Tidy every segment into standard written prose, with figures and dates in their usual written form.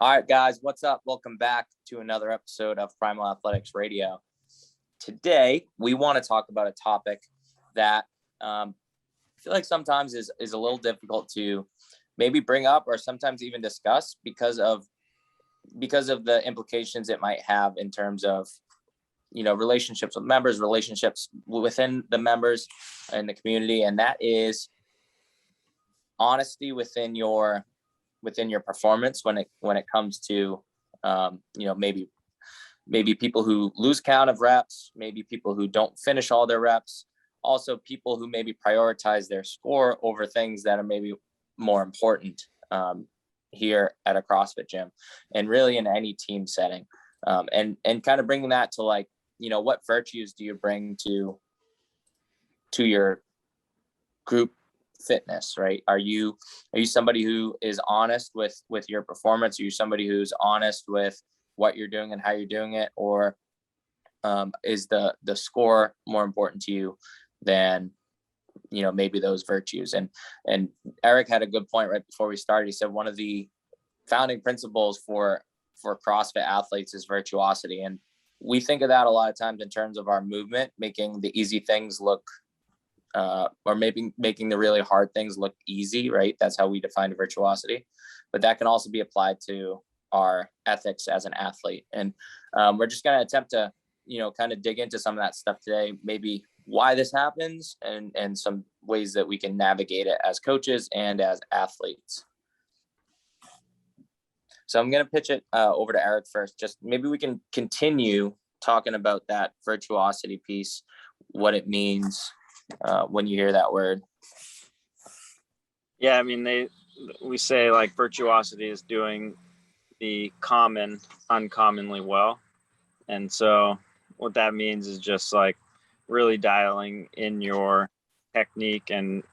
All right, guys, what's up? Welcome back to another episode of Primal Athletics Radio. Today, we want to talk about a topic that I feel like sometimes is a little difficult to maybe bring up or sometimes even discuss because of the implications it might have in terms of, relationships with members, relationships within the members and the community, and that is honesty within your performance when it comes to maybe people who lose count of reps, maybe people who don't finish all their reps, also people who maybe prioritize their score over things that are maybe more important here at a CrossFit gym and really in any team setting, and kind of bringing that to what virtues do you bring to your group fitness, right? Are you somebody who is honest with your performance? Are you somebody who's honest with what you're doing and how you're doing it? Or is the score more important to you than, maybe those virtues? And Eric had a good point right before we started. He said one of the founding principles for CrossFit athletes is virtuosity. And we think of that a lot of times in terms of our movement, making the easy things look or maybe making the really hard things look easy, right? That's how we define virtuosity. But that can also be applied to our ethics as an athlete. And we're just going to attempt to, kind of dig into some of that stuff today, maybe why this happens and some ways that we can navigate it as coaches and as athletes. So I'm going to pitch it over to Eric first. Just maybe we can continue talking about that virtuosity piece, what it means when you hear that word. Yeah, I mean, we say like virtuosity is doing the common uncommonly well. And so what that means is just like really dialing in your technique and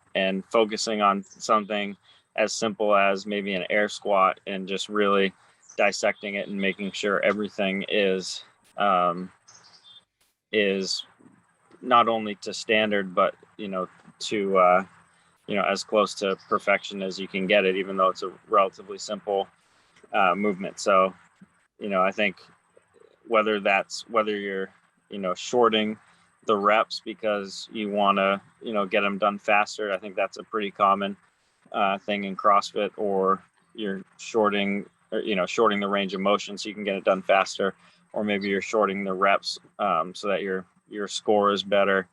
focusing on something as simple as maybe an air squat and just really dissecting it and making sure everything is not only to standard, but, to, as close to perfection as you can get it, even though it's a relatively simple movement. So, I think whether you're, shorting the reps because you want to, get them done faster. I think that's a pretty common thing in CrossFit, or you're shorting the range of motion so you can get it done faster, or maybe you're shorting the reps so that your score is better.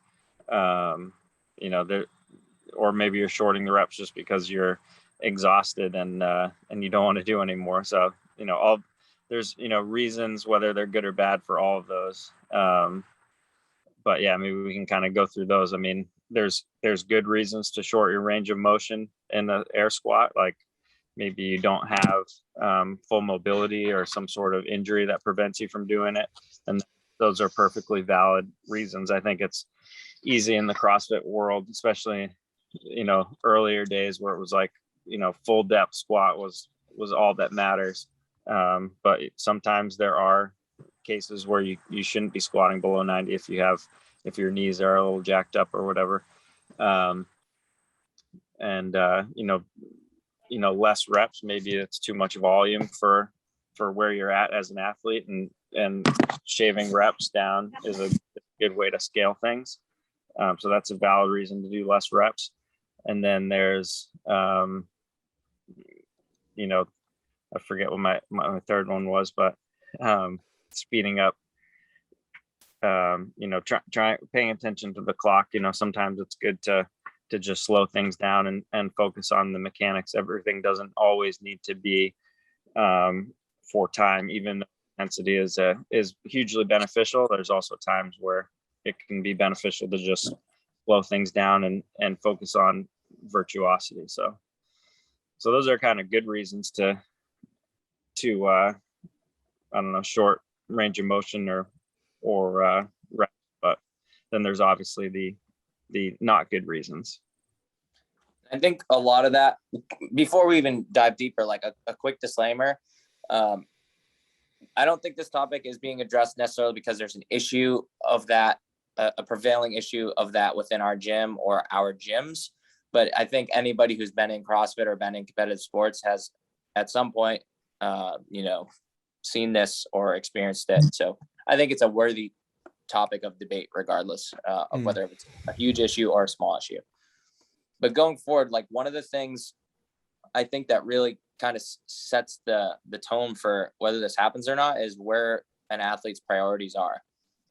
Or maybe you're shorting the reps just because you're exhausted and you don't want to do anymore. So, there's, reasons whether they're good or bad for all of those. But yeah, maybe we can kind of go through those. I mean, there's good reasons to short your range of motion in the air squat. Like maybe you don't have full mobility or some sort of injury that prevents you from doing it. And those are perfectly valid reasons. I think it's easy in the CrossFit world, especially, earlier days where it was like, full depth squat was all that matters. But sometimes there are cases where you shouldn't be squatting below 90 if your knees are a little jacked up or whatever. Less reps, maybe it's too much volume for where you're at as an athlete, and shaving reps down is a good way to scale things. So that's a valid reason to do less reps. And then there's, I forget what my third one was, but speeding up, paying attention to the clock. Sometimes it's good to just slow things down and focus on the mechanics. Everything doesn't always need to be for time, even though intensity is hugely beneficial. There's also times where it can be beneficial to just slow things down and focus on virtuosity. So those are kind of good reasons to to I don't know, short range of motion or reps, but then there's obviously the not good reasons. I think a lot of that, before we even dive deeper, like a quick disclaimer, I don't think this topic is being addressed necessarily because there's an issue of that, a prevailing issue of that within our gym or our gyms. But I think anybody who's been in CrossFit or been in competitive sports has at some point, seen this or experienced it. So I think it's a worthy topic of debate, regardless of whether it's a huge issue or a small issue. But going forward, like one of the things I think that really kind of sets the tone for whether this happens or not is where an athlete's priorities are.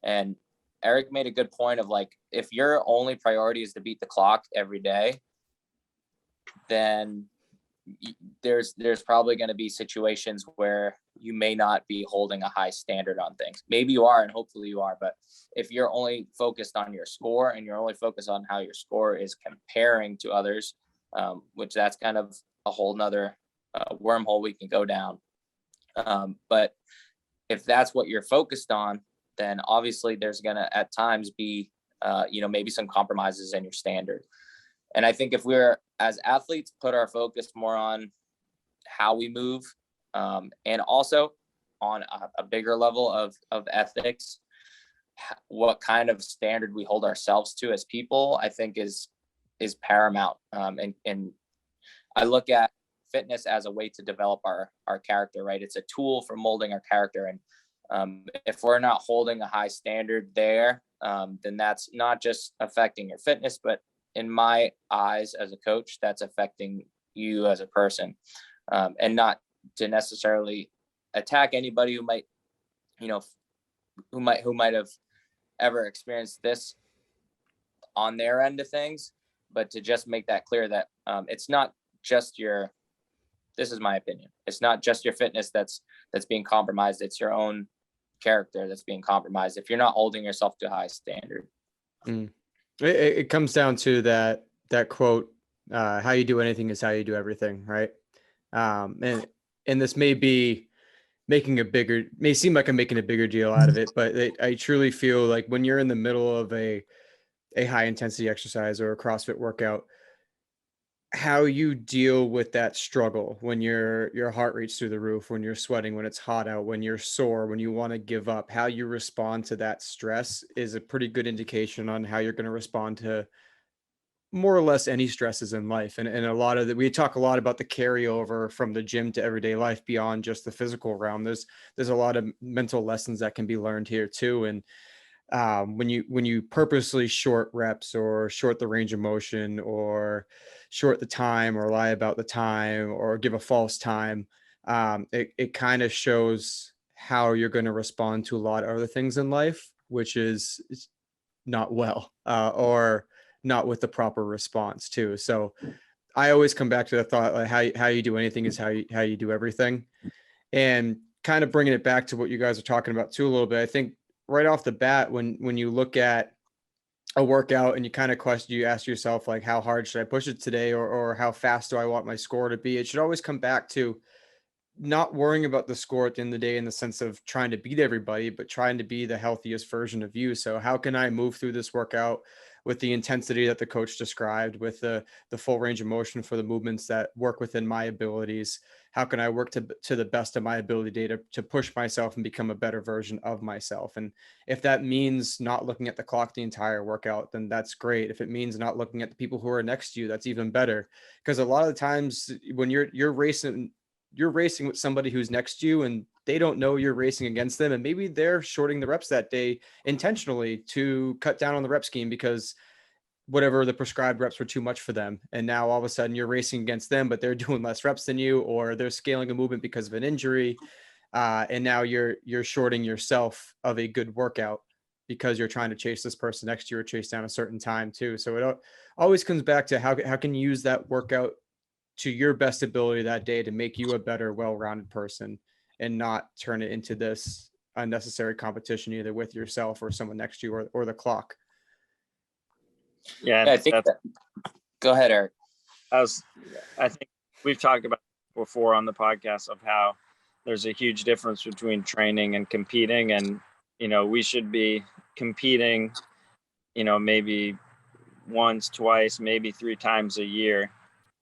And Eric made a good point of like, if your only priority is to beat the clock every day, then there's probably going to be situations where you may not be holding a high standard on things. Maybe you are, and hopefully you are, but if you're only focused on your score and you're only focused on how your score is comparing to others, which that's kind of a whole nother wormhole we can go down. But if that's what you're focused on, then obviously there's going to at times be, maybe some compromises in your standard. And I think if we're, as athletes, put our focus more on how we move, and also on a bigger level of ethics, what kind of standard we hold ourselves to as people, I think is paramount. And I look at fitness as a way to develop our character, right? It's a tool for molding our character. And if we're not holding a high standard there, then that's not just affecting your fitness, but in my eyes as a coach, that's affecting you as a person. And not to necessarily attack anybody who might, who might have ever experienced this on their end of things, but to just make that clear that it's not just this is my opinion, it's not just your fitness that's being compromised. It's your own character that's being compromised if you're not holding yourself to a high standard. It comes down to that quote, how you do anything is how you do everything, right? And this may seem like I'm making a bigger deal out of it, but I truly feel like when you're in the middle of a high intensity exercise or a CrossFit workout, how you deal with that struggle when your heart rate's through the roof, when you're sweating, when it's hot out, when you're sore, when you want to give up, how you respond to that stress is a pretty good indication on how you're going to respond to more or less any stresses in life. And a lot of we talk a lot about the carryover from the gym to everyday life beyond just the physical realm. There's a lot of mental lessons that can be learned here too. And when you purposely short reps or short the range of motion or short the time or lie about the time or give a false time, it kind of shows how you're going to respond to a lot of other things in life, which is not well, or not with the proper response too. So I always come back to the thought, like how you do anything is how you do everything. And kind of bringing it back to what you guys are talking about too a little bit, I think right off the bat, when you look at a workout and you kind of you ask yourself, like, how hard should I push it today? Or how fast do I want my score to be? It should always come back to not worrying about the score at the end of the day in the sense of trying to beat everybody, but trying to be the healthiest version of you. So how can I move through this workout with the intensity that the coach described, with the full range of motion for the movements that work within my abilities? How can I work to the best of my ability to push myself and become a better version of myself? And if that means not looking at the clock the entire workout, then that's great. If it means not looking at the people who are next to you, that's even better. Because a lot of the times when you're racing with somebody who's next to you and they don't know you're racing against them, and maybe they're shorting the reps that day intentionally to cut down on the rep scheme because whatever the prescribed reps were too much for them. And now all of a sudden you're racing against them, but they're doing less reps than you, or they're scaling a movement because of an injury. And now you're shorting yourself of a good workout because you're trying to chase this person next to you or chase down a certain time too. So it always comes back to how can you use that workout to your best ability that day to make you a better, well-rounded person, and not turn it into this unnecessary competition either with yourself or someone next to you or the clock. Yeah, I think go ahead, Eric. I think we've talked about before on the podcast of how there's a huge difference between training and competing. And, you know, we should be competing, you know, maybe once, twice, maybe 3 times a year.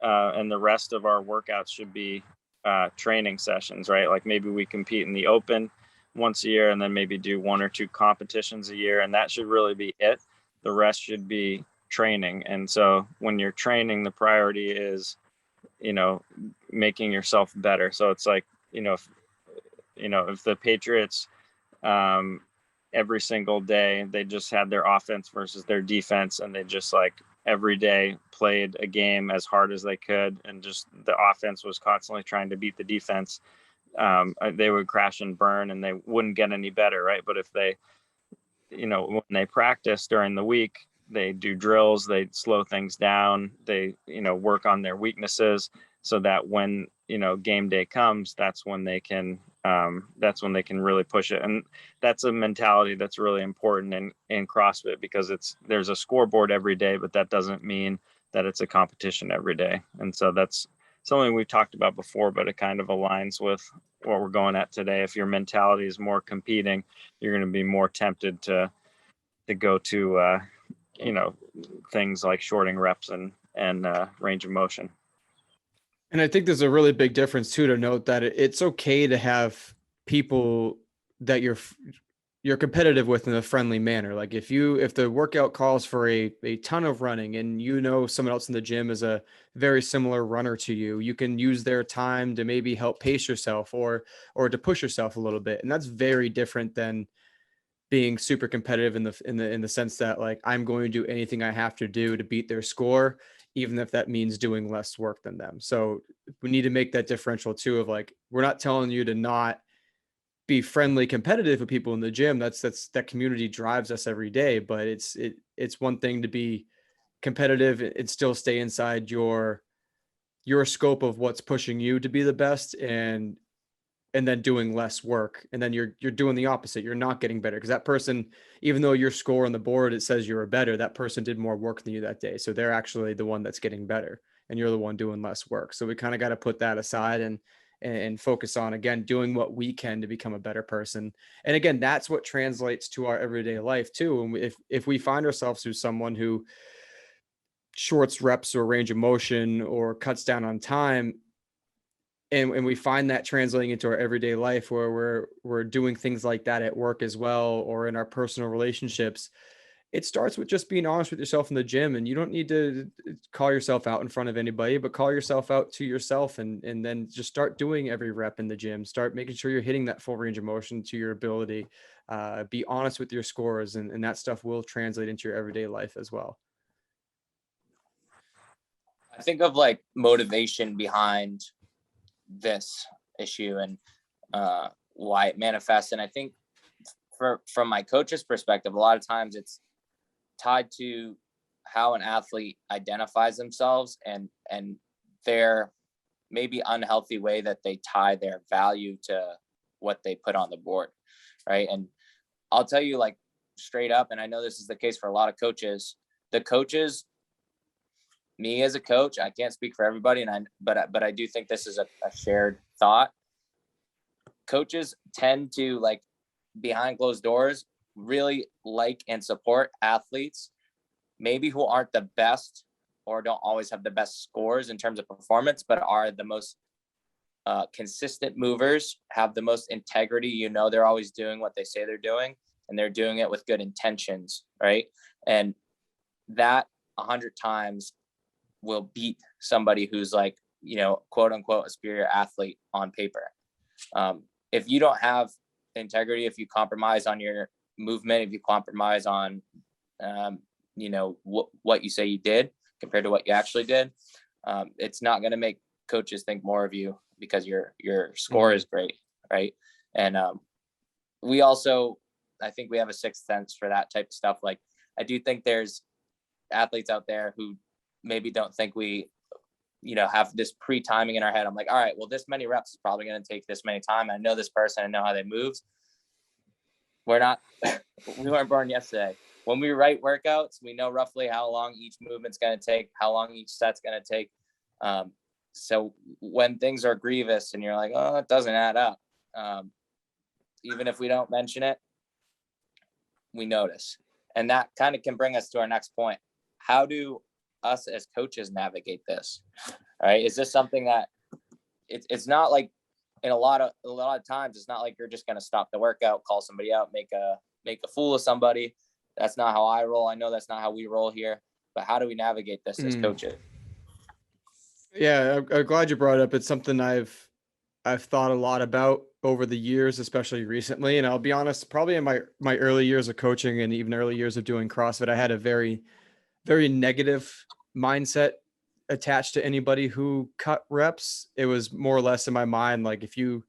And the rest of our workouts should be training sessions, right? Like maybe we compete in the open once a year and then maybe do 1 or 2 competitions a year. And that should really be it. The rest should be training. And so when you're training, the priority is, you know, making yourself better. So it's like, if the Patriots, every single day, they just had their offense versus their defense, and they just like every day played a game as hard as they could, and just the offense was constantly trying to beat the defense, they would crash and burn and they wouldn't get any better, right? But if they, when they practice during the week, they do drills, they slow things down, they, work on their weaknesses, so that when, game day comes, that's when they can really push it. And that's a mentality that's really important in CrossFit, because there's a scoreboard every day, but that doesn't mean that it's a competition every day. And so that's something we've talked about before, but it kind of aligns with what we're going at today. If your mentality is more competing, you're going to be more tempted to go to things like shorting reps and range of motion. And I think there's a really big difference too, to note that it's okay to have people that you're competitive with in a friendly manner. Like if the workout calls for a ton of running, and someone else in the gym is a very similar runner to you, you can use their time to maybe help pace yourself or to push yourself a little bit. And that's very different than being super competitive in the sense that, like, I'm going to do anything I have to do to beat their score, even if that means doing less work than them. So we need to make that differential too, of like, we're not telling you to not be friendly, competitive with people in the gym. That community drives us every day, but it's one thing to be competitive and still stay inside your scope of what's pushing you to be the best, and then doing less work. And then you're doing the opposite. You're not getting better, because that person, even though your score on the board, it says you're better, that person did more work than you that day. So they're actually the one that's getting better, and you're the one doing less work. So we kind of got to put that aside and focus on, again, doing what we can to become a better person. And again, that's what translates to our everyday life too. And if we find ourselves as someone who shorts reps or range of motion or cuts down on time, and we find that translating into our everyday life, where we're doing things like that at work as well, or in our personal relationships, it starts with just being honest with yourself in the gym. And you don't need to call yourself out in front of anybody, but call yourself out to yourself, and then just start doing every rep in the gym. Start making sure you're hitting that full range of motion to your ability. Be honest with your scores, and that stuff will translate into your everyday life as well. I think of like motivation behind this issue and why it manifests. And I think from my coach's perspective, a lot of times it's tied to how an athlete identifies themselves and their maybe unhealthy way that they tie their value to what they put on the board, right? And I'll tell you, like, straight up, and I know this is the case for a lot of coaches, me as a coach, I can't speak for everybody, but I do think this is a shared thought. Coaches tend to, like, behind closed doors, really like and support athletes, maybe who aren't the best or don't always have the best scores in terms of performance, but are the most consistent movers, have the most integrity. They're always doing what they say they're doing, and they're doing it with good intentions, right? And that 100 times will beat somebody who's, like, quote unquote, a superior athlete on paper. If you don't have integrity, if you compromise on your movement, if you compromise on, what you say you did compared to what you actually did, it's not going to make coaches think more of you, because your score is great, right? And I think we have a sixth sense for that type of stuff. Like, I do think there's athletes out there who maybe don't think we, have this pre-timing in our head. I'm like, all right, well, this many reps is probably going to take this many time. I know this person, I know how they move. We weren't born yesterday. When we write workouts, we know roughly how long each movement's going to take, how long each set's going to take. So when things are grievous and you're like, oh, it doesn't add up, Even if we don't mention it, we notice. And that kind of can bring us to our next point. How do us as coaches navigate this? All right. Is this something that it's not like in a lot of times, it's not like you're just going to stop the workout, call somebody out, make a fool of somebody. That's not how I roll. I know that's not how we roll here, but how do we navigate this as coaches? Yeah. I'm glad you brought it up. It's something I've thought a lot about over the years, especially recently. And I'll be honest, probably in my early years of coaching and even early years of doing CrossFit, I had a very, very negative mindset attached to anybody who cut reps. It was more or less in my mind, like if you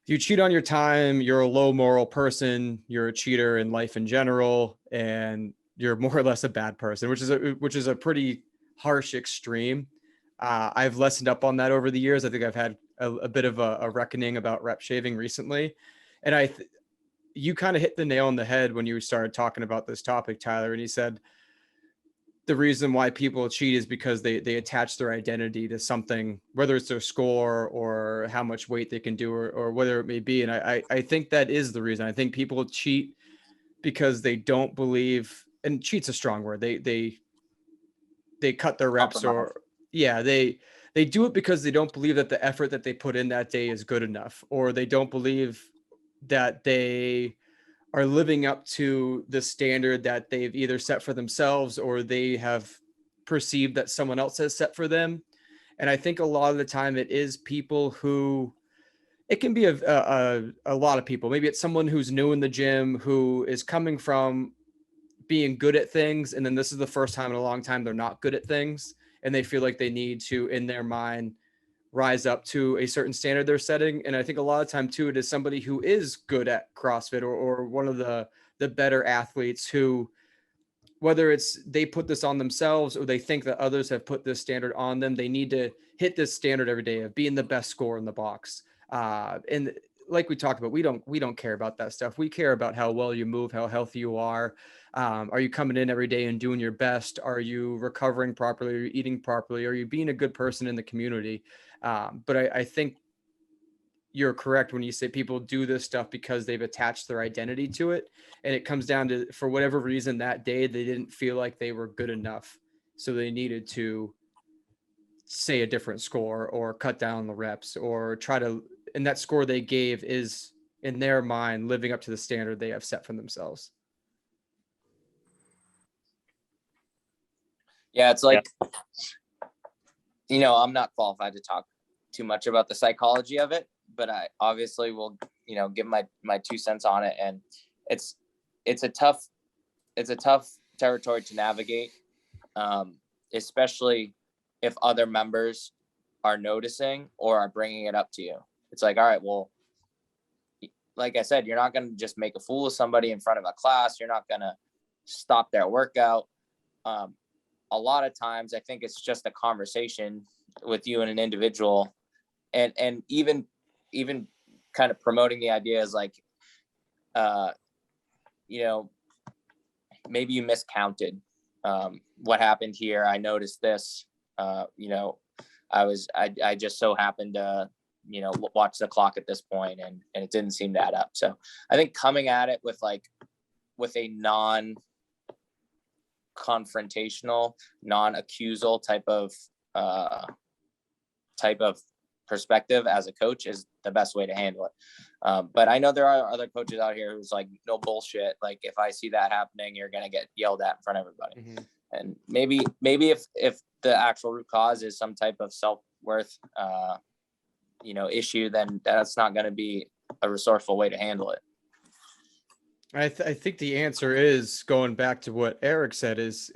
cheat on your time, you're a low moral person, you're a cheater in life in general, and you're more or less a bad person, which is a pretty harsh extreme. I've lessened up on that over the years. I think I've had a bit of a reckoning about rep shaving recently. And you kind of hit the nail on the head when you started talking about this topic, Tyler. And you said the reason why people cheat is because they attach their identity to something, whether it's their score or how much weight they can do or whatever it may be. And I think that is the reason. I think people cheat because they don't believe, and cheat's a strong word. They cut their reps, or they do it because they don't believe that the effort that they put in that day is good enough, or they don't believe that they are living up to the standard that they've either set for themselves or they have perceived that someone else has set for them. And I think a lot of the time it is people who, it can be a lot of people. Maybe it's someone who's new in the gym who is coming from being good at things, and then this is the first time in a long time they're not good at things, and they feel like they need to, in their mind, rise up to a certain standard they're setting. And I think a lot of time too, it is somebody who is good at CrossFit or one of the better athletes who, whether it's they put this on themselves or they think that others have put this standard on them, they need to hit this standard every day of being the best scorer in the box. And like we talked about, we don't care about that stuff. We care about how well you move, how healthy you are. Are you coming in every day and doing your best? Are you recovering properly? Are you eating properly? Are you being a good person in the community? But I think you're correct when you say people do this stuff because they've attached their identity to it. And it comes down to, for whatever reason that day, they didn't feel like they were good enough. So they needed to say a different score or cut down the reps or try to, and that score they gave is in their mind living up to the standard they have set for themselves. Yeah, it's like, I'm not qualified to talk too much about the psychology of it, but I obviously will, give my 2 cents on it. And it's a tough territory to navigate, especially if other members are noticing or are bringing it up to you. It's like, all right, well, like I said, you're not going to just make a fool of somebody in front of a class. You're not going to stop their workout. A lot of times I think it's just a conversation with you and an individual, and even kind of promoting the idea is like, maybe you miscounted. What happened here? I noticed this, I just so happened to, watch the clock at this point and it didn't seem to add up. So I think coming at it with a non-confrontational, non-accusal type of perspective as a coach is the best way to handle it. But I know there are other coaches out here who's like, no bullshit. Like if I see that happening, you're going to get yelled at in front of everybody. Mm-hmm. And maybe if the actual root cause is some type of self-worth, issue, then that's not going to be a resourceful way to handle it. I think the answer is going back to what Eric said is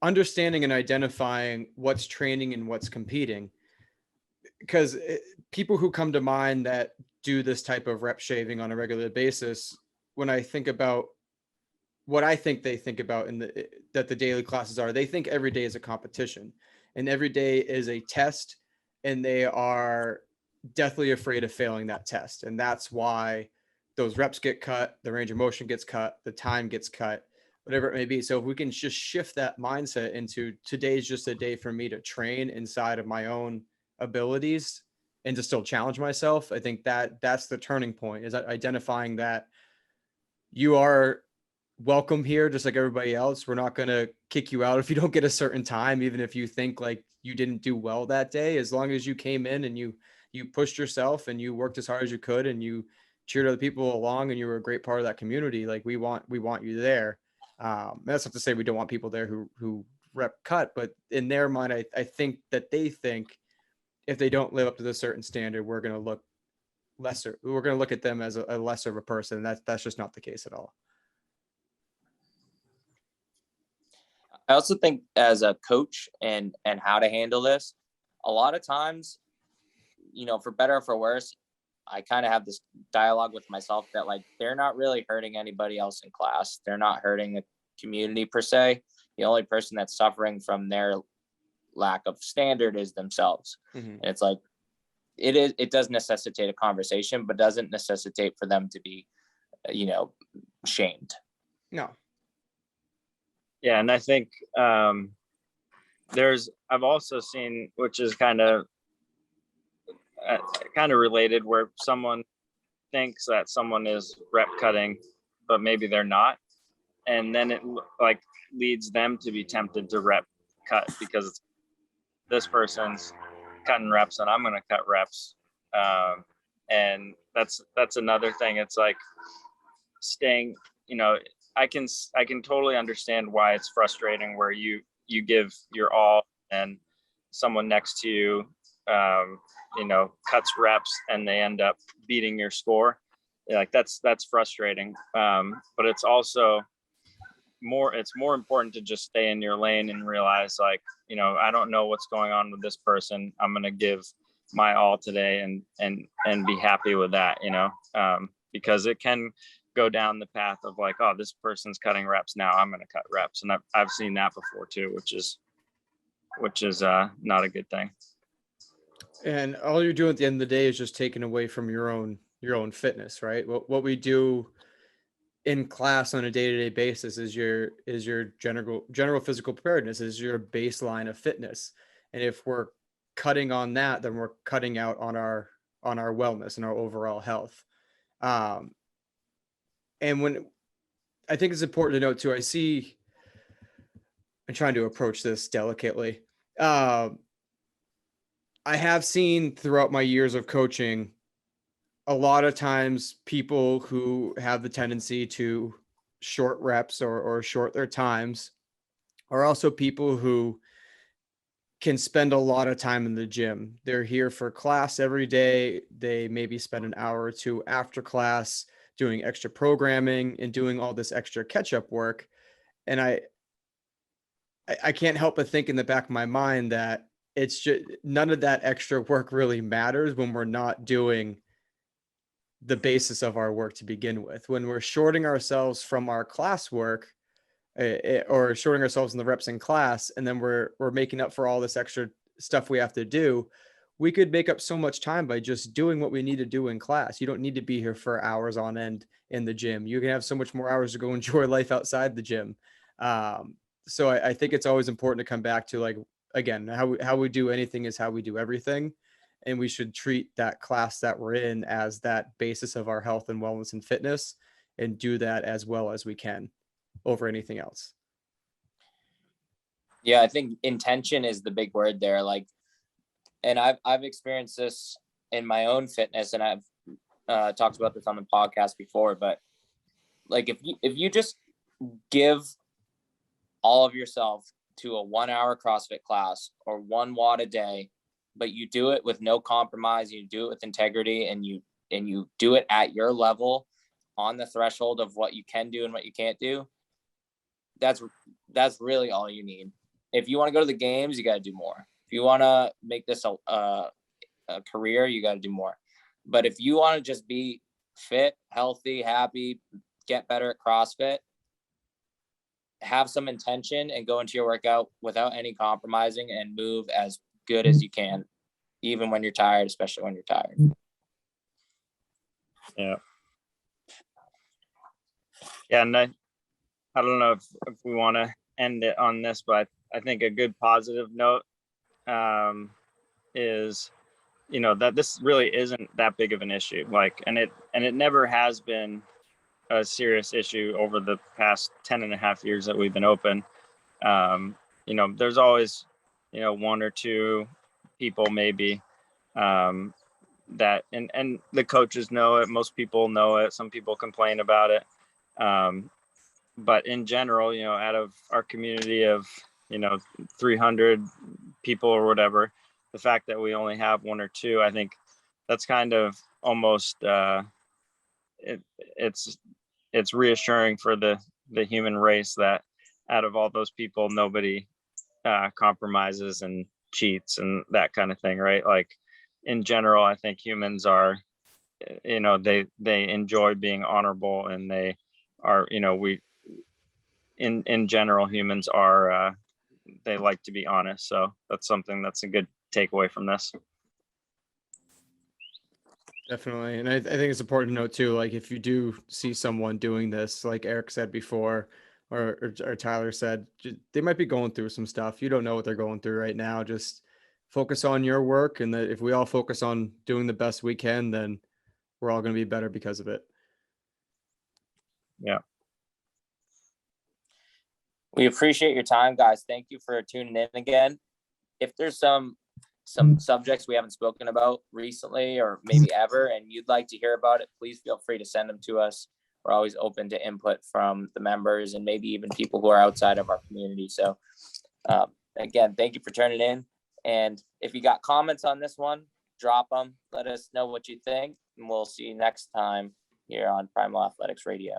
understanding and identifying what's training and what's competing. Because people who come to mind that do this type of rep shaving on a regular basis, when I think about what I think they think about that the daily classes are, they think every day is a competition and every day is a test, and they are deathly afraid of failing that test. And that's why those reps get cut, the range of motion gets cut, the time gets cut, whatever it may be. So if we can just shift that mindset into today's just a day for me to train inside of my own abilities, and to still challenge myself. I think that that's the turning point, is identifying that you are welcome here just like everybody else. We're not going to kick you out if you don't get a certain time, even if you think like you didn't do well that day. As long as you came in and you pushed yourself and you worked as hard as you could and you cheered other people along and you were a great part of that community, like we want you there. That's not to say we don't want people there who rep cut, but in their mind, I think that they think if they don't live up to the certain standard, we're going to look lesser. We're going to look at them as a lesser of a person. That's just not the case at all. I also think as a coach and how to handle this, a lot of times, for better or for worse, I kind of have this dialogue with myself that like, they're not really hurting anybody else in class. They're not hurting the community per se. The only person that's suffering from their lack of standard is themselves. Mm-hmm. And it's like, it does necessitate a conversation, but doesn't necessitate for them to be, shamed. No. Yeah. And I think I've also seen, which is kind of related, where someone thinks that someone is rep cutting, but maybe they're not. And then it like leads them to be tempted to rep cut because this person's cutting reps and I'm going to cut reps. And that's another thing. It's like staying, I can totally understand why it's frustrating where you give your all and someone next to you, cuts reps and they end up beating your score. Like that's frustrating. But it's also it's more important to just stay in your lane and realize like, I don't know what's going on with this person. I'm going to give my all today and be happy with that, because it can go down the path of like, oh, this person's cutting reps. Now I'm going to cut reps. And I've seen that before too, which is not a good thing. And all you're doing at the end of the day is just taking away from your own fitness, right? What we do in class on a day-to-day basis is your general physical preparedness, is your baseline of fitness. And if we're cutting on that, then we're cutting out on our wellness and our overall health. And when I think it's important to note too, I'm trying to approach this delicately. I have seen throughout my years of coaching, a lot of times people who have the tendency to short reps or short their times are also people who can spend a lot of time in the gym. They're here for class every day. They maybe spend an hour or two after class doing extra programming and doing all this extra catch-up work. And I can't help but think in the back of my mind that it's just none of that extra work really matters when we're not doing the basis of our work to begin with. When we're shorting ourselves from our class work or shorting ourselves in the reps in class, and then we're making up for all this extra stuff we have to do, we could make up so much time by just doing what we need to do in class. You don't need to be here for hours on end in the gym. You can have so much more hours to go enjoy life outside the gym. So I think it's always important to come back to, like, again, how we do anything is how we do everything. And we should treat that class that we're in as that basis of our health and wellness and fitness, and do that as well as we can over anything else. Yeah, I think intention is the big word there. Like, and I've experienced this in my own fitness, and I've talked about this on the podcast before, but like if you just give all of yourself to a 1 hour CrossFit class or 1 watt a day, but you do it with no compromise, you do it with integrity, and you do it at your level on the threshold of what you can do and what you can't do, that's really all you need. If you want to go to the games, you got to do more. If you want to make this a career, you got to do more. But if you want to just be fit, healthy, happy, get better at CrossFit, have some intention and go into your workout without any compromising and move as good as you can, even when you're tired, especially when you're tired. Yeah. And I don't know if we want to end it on this, but I think a good positive note is you know, that this really isn't that big of an issue. Like, and it never has been a serious issue over the past 10 and a half years that we've been open. You know, there's always, you know, one or two people maybe that, and the coaches know it. Most people know it. Some people complain about it. But in general, you know, out of our community of, you know, 300 people or whatever, the fact that we only have one or two, I think that's kind of almost, it's reassuring for the human race that out of all those people, nobody compromises and cheats and that kind of thing, right? Like in general, I think humans are, you know, they enjoy being honorable, and they are, you know, we in general, humans are they like to be honest. So that's something that's a good takeaway from this. Definitely. And I think it's important to note too, like if you do see someone doing this, like Eric said before, or Tyler said, they might be going through some stuff. You don't know what they're going through right now. Just focus on your work. And that if we all focus on doing the best we can, then we're all going to be better because of it. Yeah. We appreciate your time, guys. Thank you for tuning in again. If there's some subjects we haven't spoken about recently or maybe ever, and you'd like to hear about it, please feel free to send them to us. We're always open to input from the members and maybe even people who are outside of our community. So again, thank you for tuning in. And if you got comments on this one, drop them. Let us know what you think, and we'll see you next time here on Primal Athletics Radio.